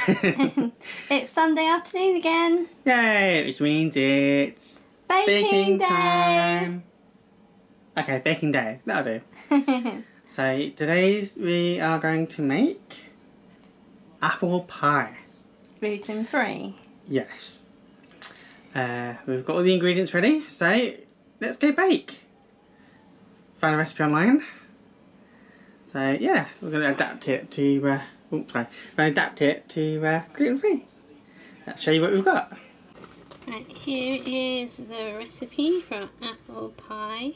It's Sunday afternoon again. Yay, which means it's Baking day. time. Okay, baking day, that'll do. So today we are going to make apple pie. Gluten free. Yes. We've got all the ingredients ready, so let's go bake. Found a recipe online. So yeah, we're going to adapt it to gluten free. Let's show you what we've got. Right, here is the recipe for apple pie.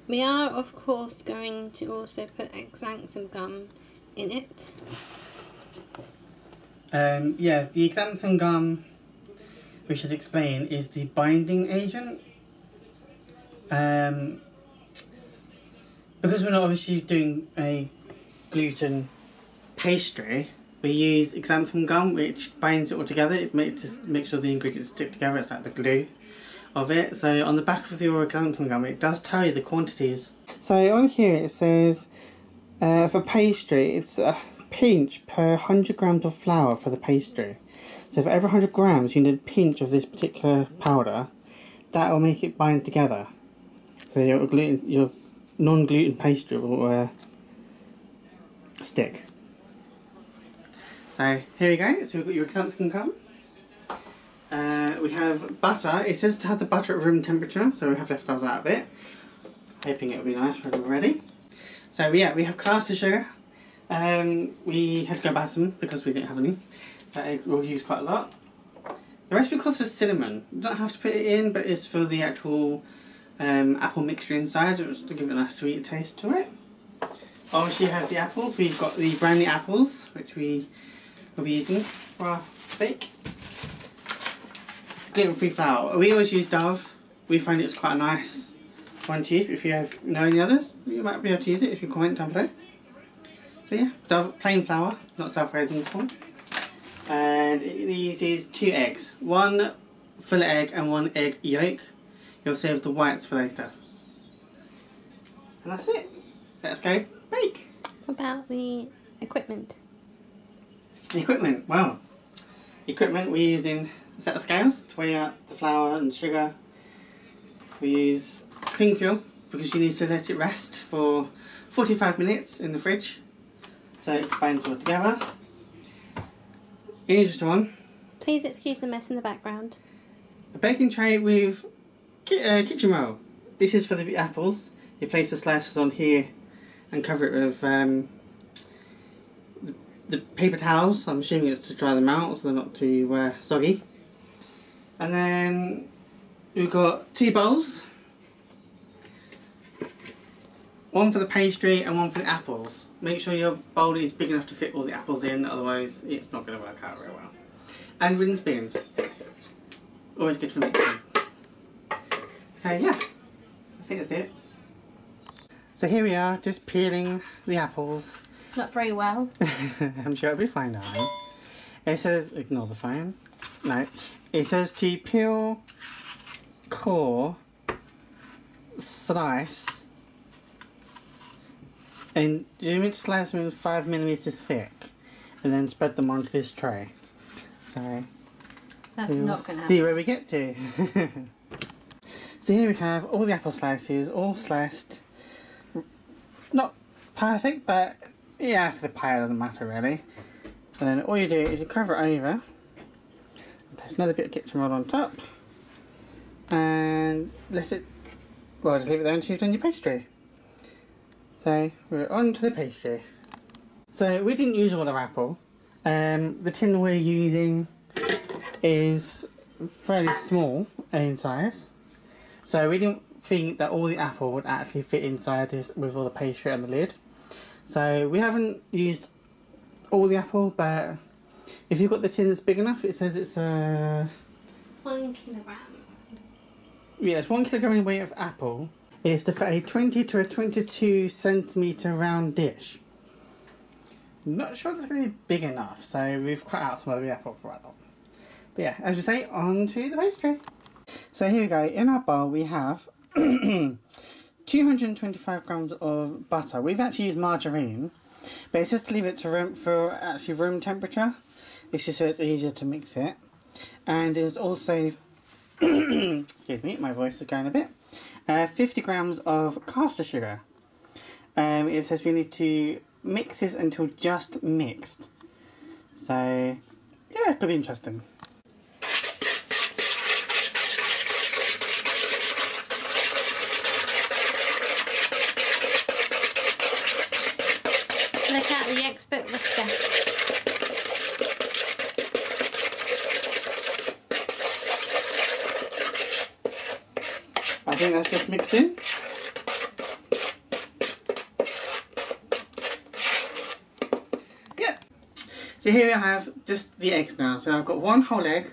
We are of course going to also put xanthan gum in it. Yeah, the xanthan gum, we should explain, is the binding agent. Because we're not obviously doing a gluten pastry, we use xanthan gum, which binds it all together. It makes sure the ingredients stick together. It's like the glue of it. So on the back of your xanthan gum, it does tell you the quantities. So on here it says for pastry, it's a pinch per 100 grams of flour for the pastry. So for every 100 grams, you need a pinch of this particular powder. That will make it bind together. So your non-gluten pastry will stick. So here we go. So we've got your xanthan gum. We have butter. It says to have the butter at room temperature, so we have left ours out of it. Hoping it'll be nice when we're ready. So yeah, we have caster sugar. We had to go buy some because we didn't have any. We'll use quite a lot. The recipe calls for cinnamon. You don't have to put it in, but it's for the actual apple mixture inside, just to give it a nice sweet taste to it. Obviously you have the apples. We've got the brownie apples, which we will be using for our bake. Gluten-free flour. We always use Dove. We find it's quite a nice one to use. If you know any others, you might be able to use it if you comment down below. So yeah, Dove plain flour, not self-raising this one. And it uses 2 eggs. 1 full egg and 1 egg yolk. You'll save the whites for later. And that's it. Let's go bake. What about the equipment? The equipment, well, equipment we're using a set of scales to weigh out the flour and sugar. We use cling film because you need to let it rest for 45 minutes in the fridge so it binds all together. Easiest one. Please excuse the mess in the background. A baking tray with kitchen roll. This is for the apples. You place the slices on here and cover it with the paper towels. I'm assuming it's to dry them out so they're not too soggy. And then we've got 2 bowls. One for the pastry and one for the apples. Make sure your bowl is big enough to fit all the apples in, otherwise it's not going to work out very well. And wooden spoons. Always good for mixing. So yeah, I think that's it. So here we are, just peeling the apples. Not very well. I'm sure it'll be fine now. It says, ignore the phone. No. It says to peel, core, slice, and you need to slice them 5mm thick, and then spread them onto this tray. So that's not going to see where we get to. So here we have all the apple slices, all sliced. Not perfect, but yeah, for the pie it doesn't matter really. And then all you do is you cover it over, place another bit of kitchen roll on top, and just leave it there until you've done your pastry. So we're on to the pastry. So we didn't use all our apple. The tin we're using is fairly small in size. So we didn't think that all the apple would actually fit inside this with all the pastry and the lid. So we haven't used all the apple, but if you've got the tin that's big enough, it says it's 1 kilogram. Yeah, it's 1 kilogram in weight of apple. It's to fit a 20 to a 22 centimetre round dish. Not sure that's going to be big enough, so we've cut out some of the apple for that one. But yeah, as we say, on to the pastry. So here we go. In our bowl we have 225 grams of butter. We've actually used margarine, but it says to leave it to room temperature. This is so it's easier to mix it. And there's also, excuse me, my voice is going a bit, 50 grams of caster sugar. It says we need to mix this until just mixed. So, yeah, it could be interesting. Look at the expert whisker. I think that's just mixed in. Yeah. So here I have just the eggs now. So I've got one whole egg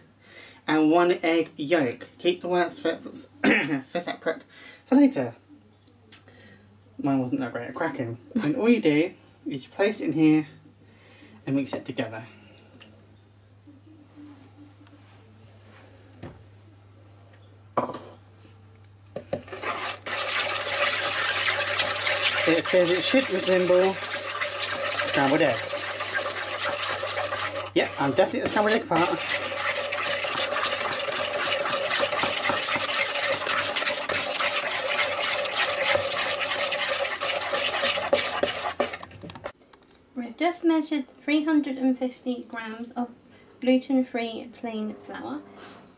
and one egg yolk. Keep the whites for separate for later. Mine wasn't that great at cracking. And all you do is you place it in here and mix it together. It says it should resemble scrambled eggs. Yep, I'm definitely the scrambled egg part. We've just measured 350 grams of gluten-free plain flour,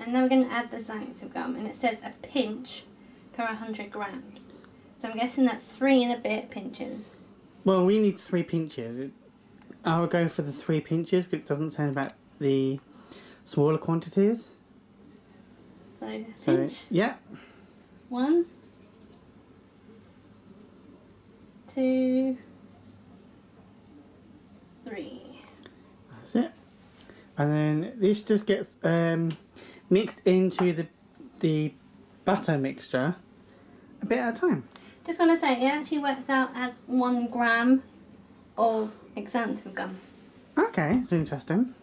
and then we're going to add the xanthan gum, and it says a pinch per 100 grams. So I'm guessing that's 3 and a bit pinches. Well, we need 3 pinches. I'll go for the 3 pinches, but it doesn't sound about the smaller quantities. So, pinch. Yeah. 1, 2, 3. That's it. And then this just gets mixed into the butter mixture a bit at a time. Just want to say, it actually works out as 1 gram of xanthan gum. Okay, that's interesting.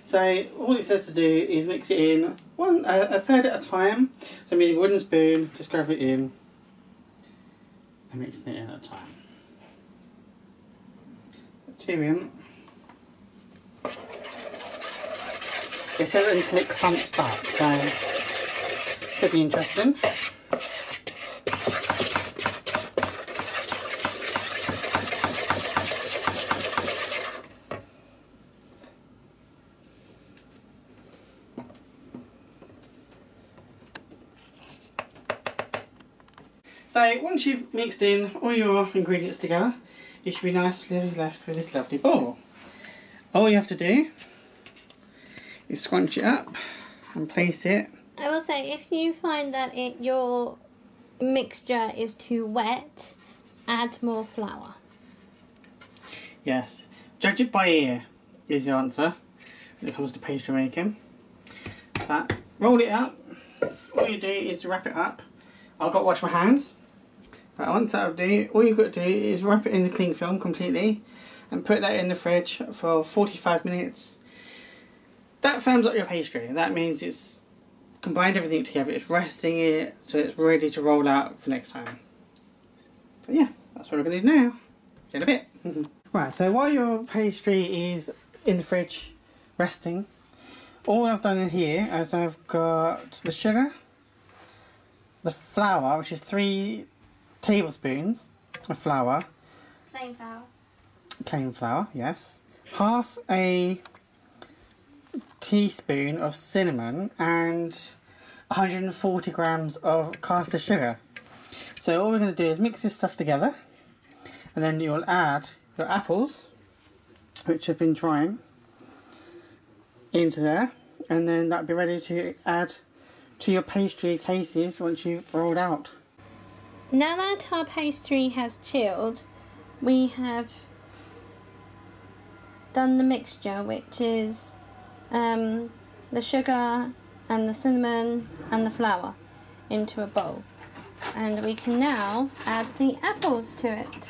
So all it says to do is mix it in a third at a time. So I'm using a wooden spoon, just grab it in and mixing it in at a time. Brilliant. It says until it clumps up, so could be interesting. So once you've mixed in all your ingredients together, you should be nicely left with this lovely ball. All you have to do is scrunch it up and place it. I will say, if you find that your mixture is too wet, add more flour. Yes, judge it by ear is the answer when it comes to pastry making. But roll it up. All you do is wrap it up. I've got to wash my hands. But once that'll do, all you've got to do is wrap it in the cling film completely and put that in the fridge for 45 minutes. That firms up your pastry. That means it's combined everything together. It's resting it so it's ready to roll out for next time. So yeah, that's what we're going to do now. See you in a bit. Right, so while your pastry is in the fridge resting, all I've done in here is I've got the sugar, the flour, which is 3 tablespoons of flour. Plain flour. Plain flour, yes. Half a teaspoon of cinnamon and 140 grams of caster sugar. So all we're going to do is mix this stuff together, and then you'll add your apples, which have been drying, into there, and then that'll be ready to add to your pastry cases once you've rolled out. Now that our pastry has chilled, we have done the mixture, which is the sugar and the cinnamon and the flour into a bowl, and we can now add the apples to it.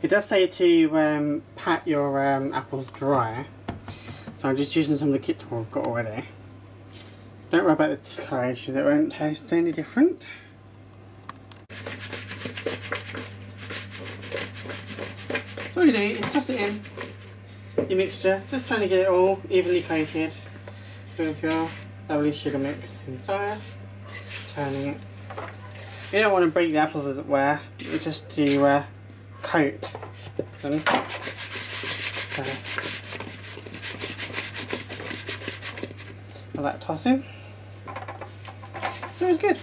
It does say to pat your apples dry, so I'm just using some of the kit tool I've got already. Don't worry about the discoloration, it won't taste any different. we do is toss it in your mixture, just trying to get it all evenly coated with your lovely sugar mix inside, turning it. You don't want to break the apples as it were, it's just to coat them. So, I like tossing. It was good.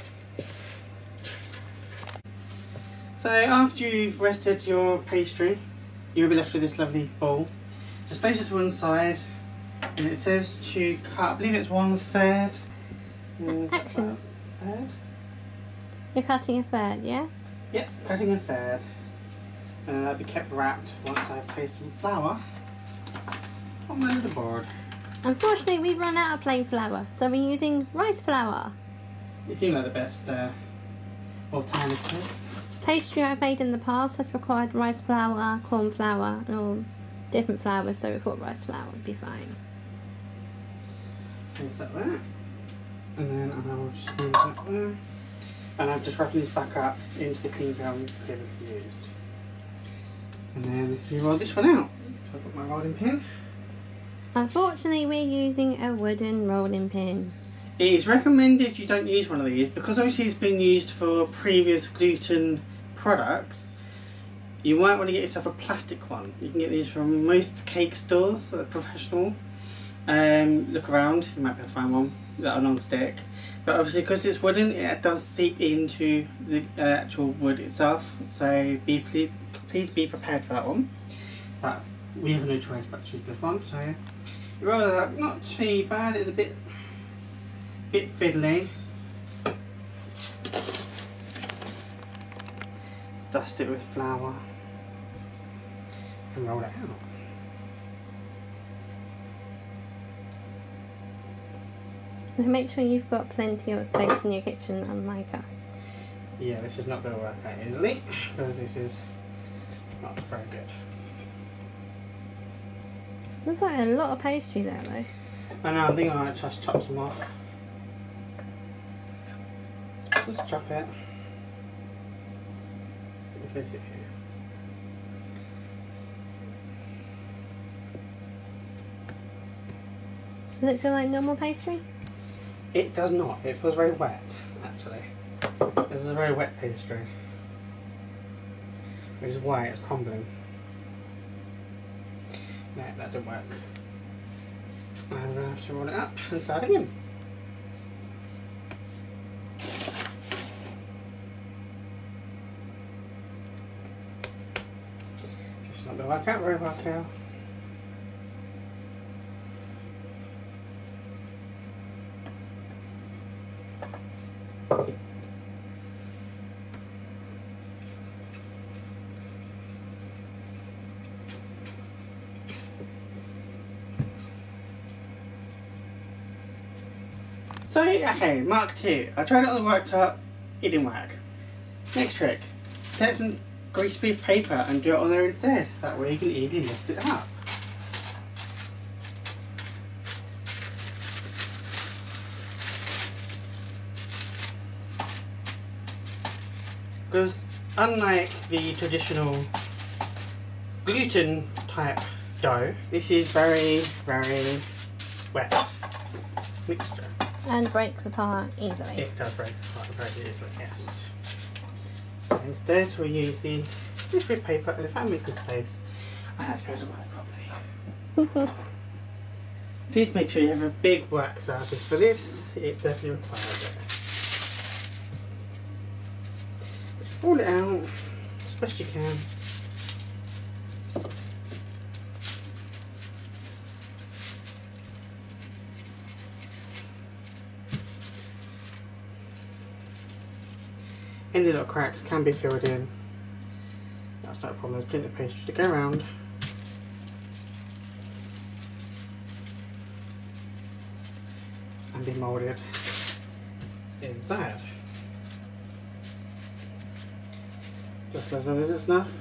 So after you've rested your pastry, you'll be left with this lovely ball. Just place it to one side, and it says to cut, I believe it's 1/3. Action. Third? You're cutting a third, yeah? Yep, cutting a third. And that'll be kept wrapped once I place some flour on my little board. Unfortunately, we've run out of plain flour, so we're using rice flour. It seemed like the best alternative. Pastry I've made in the past has required rice flour, corn flour, and all different flours, so we thought rice flour would be fine. Place that there. And then I'll just move that there. And I'm just wrapping this back up into the clean film previously used. And then you roll this one out. So I've got my rolling pin. Unfortunately, we're using a wooden rolling pin. It is recommended you don't use one of these because obviously it's been used for previous gluten products. You might want to get yourself a plastic one. You can get these from most cake stores that are professional. Look around, you might be able to find one that are non-stick. But obviously because it's wooden, it does seep into the actual wood itself. So please be prepared for that one. But we have no choice but to use this one. So you roll that up, not too bad, it's a bit fiddly. Just dust it with flour and roll it out. Make sure you've got plenty of space in your kitchen, unlike us. Yeah, this is not going to work out easily because this is not very good. There's like a lot of pastry there though. I know, I think I might just chop some off. Just chop it. Place it here. Does it feel like normal pastry? It does not. It feels very wet, actually. This is a very wet pastry, which is why it's crumbling. No, that didn't work. I'm going to have to roll it up and start again. It's not going to work out very well, Cal. So, okay, mark 2. I tried it on the worktop, it didn't work. Next trick, take some greaseproof paper and do it on there instead. That way you can easily lift it up. Because unlike the traditional gluten type dough, this is very, very wet mixture. And breaks apart easily. It does break apart very easily, yes. So instead we'll use the greaseproof paper, and if I make this place, I have to work properly. Please make sure you have a big work surface for this, it definitely requires it. Roll it out as best you can. Any little cracks can be filled in. That's not a problem, there's plenty of pastry to go around. And be moulded inside. Just as long as it's enough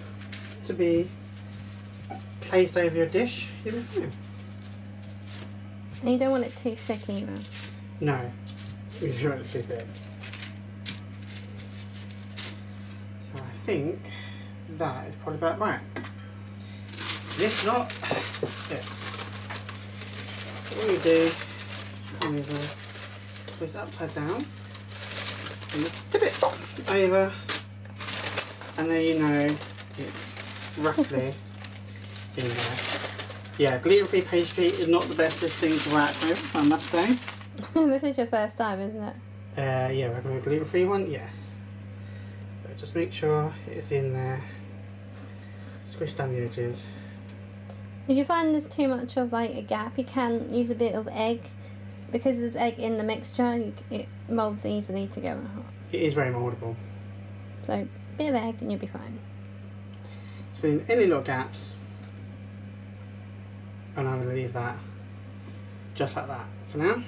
to be placed over your dish, you'll be fine. And you don't want it too thick either. No, you don't want it too thick. So I think that is probably about right. If not, yeah. All you do is twist it upside down and just tip it over, and then you know it's roughly in there. Yeah, gluten-free pastry is not the bestest thing to work with, I must say. This is your first time, isn't it? Yeah, working with a gluten-free one, yes. But just make sure it's in there. Squish down the edges. If you find there's too much of like a gap, you can use a bit of egg. Because there's egg in the mixture, it moulds easily together. It is very mouldable. So, a bit of egg and you'll be fine. So in any little gaps, and I'm going to leave that just like that for now.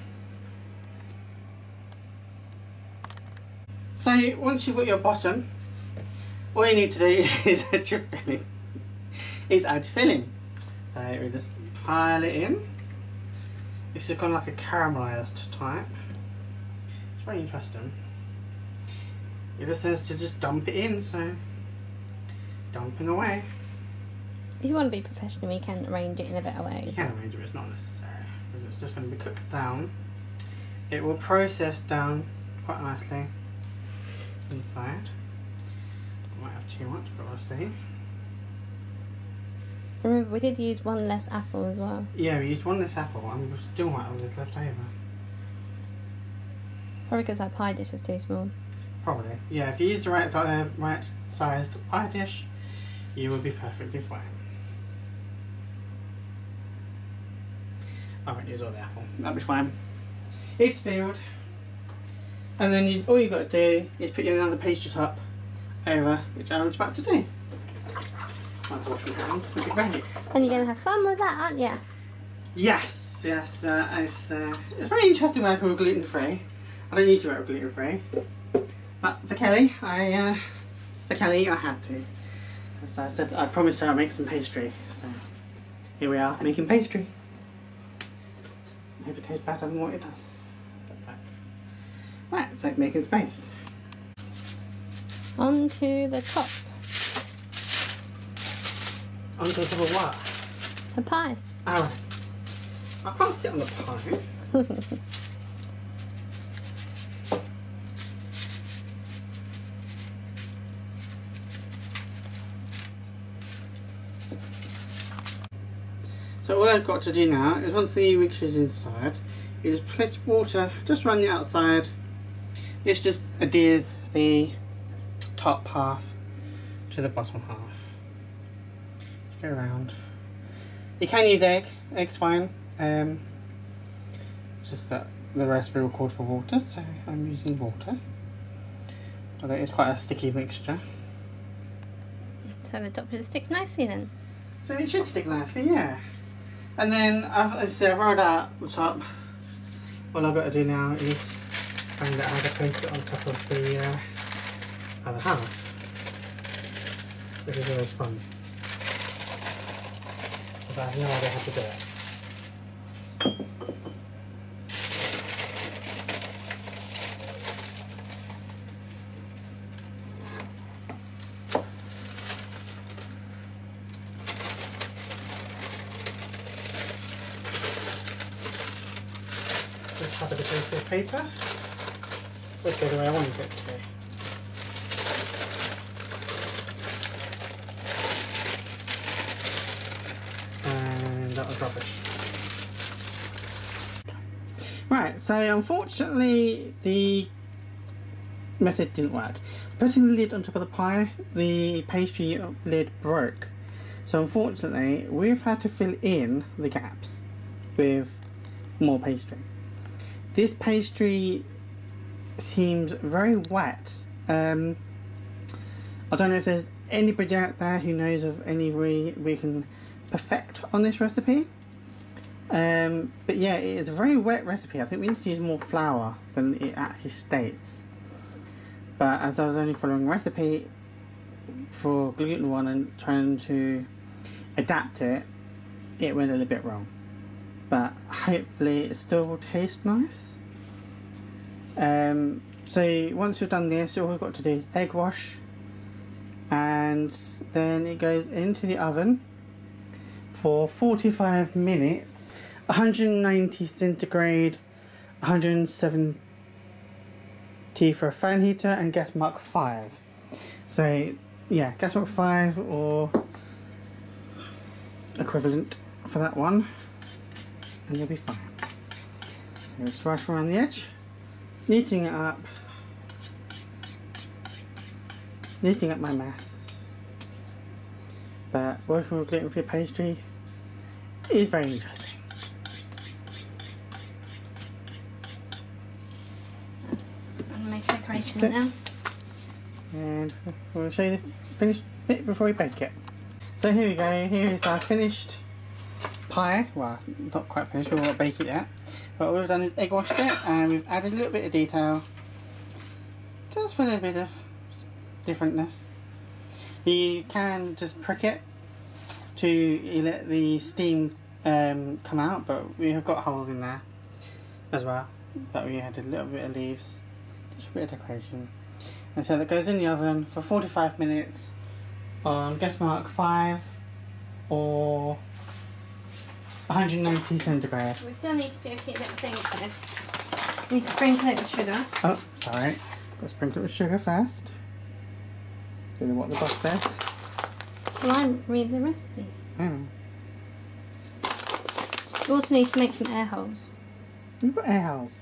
So once you've got your bottom, all you need to do is add your filling. So we just pile it in. It's just kind of like a caramelised type. It's very interesting. It just says to just dump it in, so dumping away. If you want to be professional, you can arrange it in a better way. You can arrange it, but it's not necessary. It's just going to be cooked down. It will process down quite nicely inside. I might have too much, but we'll see. Remember, we did use one less apple as well. Yeah, we used one less apple, and we still might have a little left over. Probably because our pie dish is too small. Probably. Yeah, if you use the right sized pie dish, you will be perfectly fine. I won't use all the apple. That'll be fine. It's filled. And then all you've got to do is put another pastry top over, which I was about to do. I have to wash my hands. It'll be great. And you're going to have fun with that, aren't you? Yes, yes. It's very interesting working with gluten free. I don't usually work with gluten free, but for Kelly, I had to. So I said I promised her I'd make some pastry. So here we are making pastry. Hope it tastes better than what it does. Right, it's like making space. Onto the top. Onto the top of what? The pie. Oh, I can't sit on the pie. So all I've got to do now is once the mixture is inside, you just place water just around the outside. This just adheres the top half to the bottom half. Just go around. You can use egg. Egg's fine. Just that the recipe will call for water, so I'm using water. Although it's quite a sticky mixture. So the top should stick nicely then. So it should stick nicely, yeah. And then, as I said, I've rolled out the top. All I've got to do now is find out how to place it on top of the other half, which is always fun. But I have no idea how to do it. Just have a bit of paper. Let's go the way I want it to. And that was rubbish. Right, so unfortunately the method didn't work. Putting the lid on top of the pie, the pastry lid broke. So unfortunately we've had to fill in the gaps with more pastry. This pastry seems very wet. I don't know if there's anybody out there who knows of any way we can perfect on this recipe. But yeah, it is a very wet recipe. I think we need to use more flour than it actually states. But as I was only following a recipe for gluten one and trying to adapt it, it went a little bit wrong. But hopefully it still will taste nice. So once you've done this, all we've got to do is egg wash, and then it goes into the oven for 45 minutes, 190 centigrade, 170 for a fan heater, and gas mark 5. So yeah, gas mark 5 or equivalent for that one, and you'll be fine. Just right around the edge, kneading it up, kneading up my mass. But working with gluten-free pastry is very interesting. I'm going to make a decoration now. And we'll show you the finished bit before we bake it. So here we go, here is our finished pie. Well, not quite finished, we won't bake it yet. But what we've done is egg washed it, and we've added a little bit of detail, just for a little bit of differentness. You can just prick it to let the steam come out, but we have got holes in there as well. But we added a little bit of leaves, just a bit of decoration. And so that goes in the oven for 45 minutes on gas mark 5 or 190 centigrade. We still need to do a few little things though. We need to sprinkle it with sugar. Oh, sorry. Got to sprinkle it with sugar first. Do you know what the box says? Well, I read the recipe. Oh. You also need to make some air holes. You've got air holes.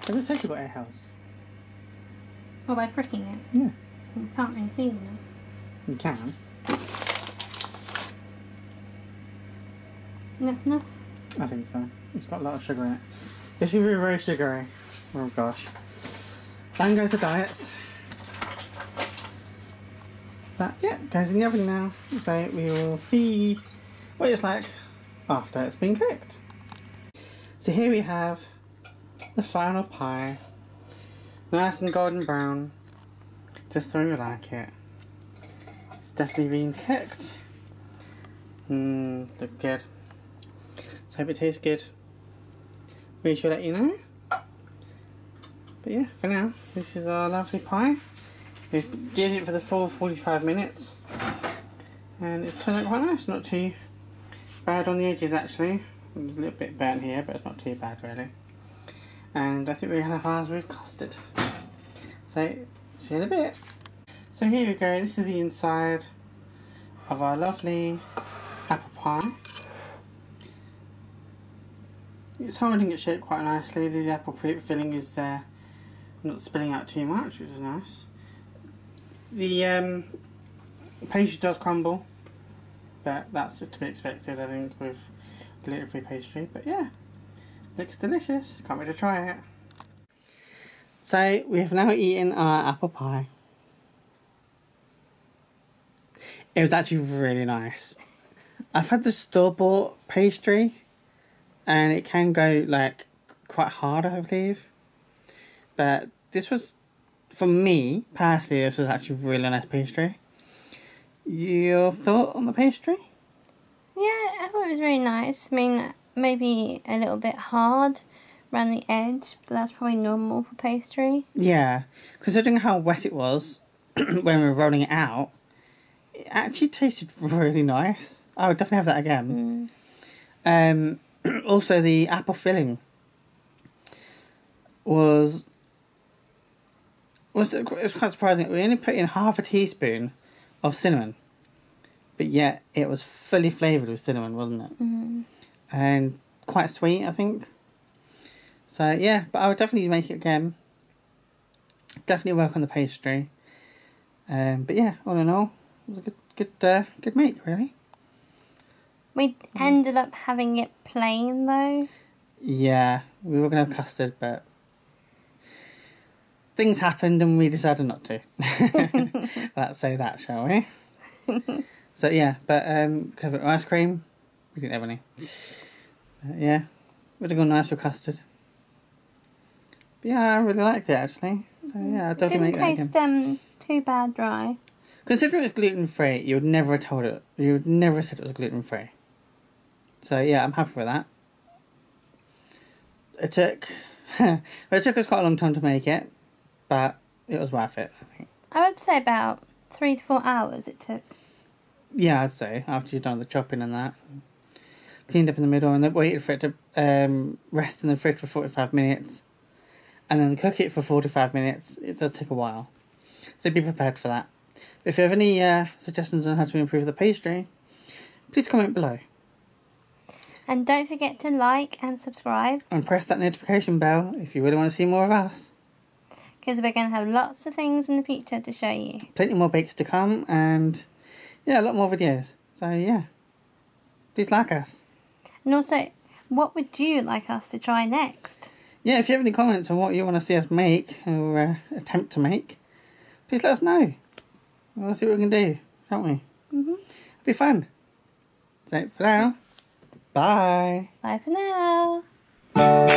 It looks like you've got air holes. Well, by pricking it. Yeah. You can't really see them though. You can. And that's enough. I think so. It's got a lot of sugar in it. This is very sugary. Oh gosh. Down goes the diets. But yeah, goes in the oven now. So we will see what it's like after it's been cooked. So here we have the final pie. Nice and golden brown. Just the way we like it. It's definitely been cooked. Looks good. So hope it tastes good. We shall let you know. But yeah, for now, this is our lovely pie. We've did it for the full 45 minutes. And it turned out quite nice, not too bad on the edges actually. There's a little bit burnt here, but it's not too bad really. And I think we're going to have ours with custard. So, see you in a bit. So here we go, this is the inside of our lovely apple pie. It's holding its shape quite nicely. The apple filling is not spilling out too much, which is nice. The pastry does crumble, but that's to be expected, I think, with gluten-free pastry. But yeah, looks delicious. Can't wait to try it. So we have now eaten our apple pie. It was actually really nice. I've had the store-bought pastry, and it can go like quite hard, I believe. But this was, for me personally, this was actually really nice pastry. Your thought on the pastry? Yeah, I thought it was very nice. I mean, maybe a little bit hard around the edge, but that's probably normal for pastry. Yeah, considering how wet it was when we were rolling it out, it actually tasted really nice. I would definitely have that again. Also, the apple filling was quite surprising. We only put in half a teaspoon of cinnamon, but yet it was fully flavoured with cinnamon, wasn't it? And quite sweet, I think. So yeah, but I would definitely make it again. Definitely work on the pastry. But yeah, all in all, it was a good make, really. We ended up having it plain though. Yeah, we were going to have custard, but things happened and we decided not to. Let's say that, shall we? So yeah, but could have ice cream. We didn't have any. Yeah, would have gone nice with custard. But yeah, I really liked it actually. So yeah, I'll definitely make that again. Didn't taste too bad dry. Considering it was gluten free, you would never have told it. You would never have said it was gluten free. So yeah, I'm happy with that. It took it took us quite a long time to make it, but it was worth it, I think. I would say about 3 to 4 hours it took. Yeah, I'd say, after you've done the chopping and that. Cleaned up in the middle and then waited for it to rest in the fridge for 45 minutes. And then cook it for 45 minutes. It does take a while. So be prepared for that. If you have any suggestions on how to improve the pastry, please comment below. And don't forget to like and subscribe. And press that notification bell if you really want to see more of us. Because we're going to have lots of things in the future to show you. Plenty more bakes to come and yeah, a lot more videos. So yeah, please like us. And also, what would you like us to try next? Yeah, if you have any comments on what you want to see us make or attempt to make, please let us know. We want to see what we can do, don't we? Mm-hmm. It'll be fun. So for now, bye. Bye for now.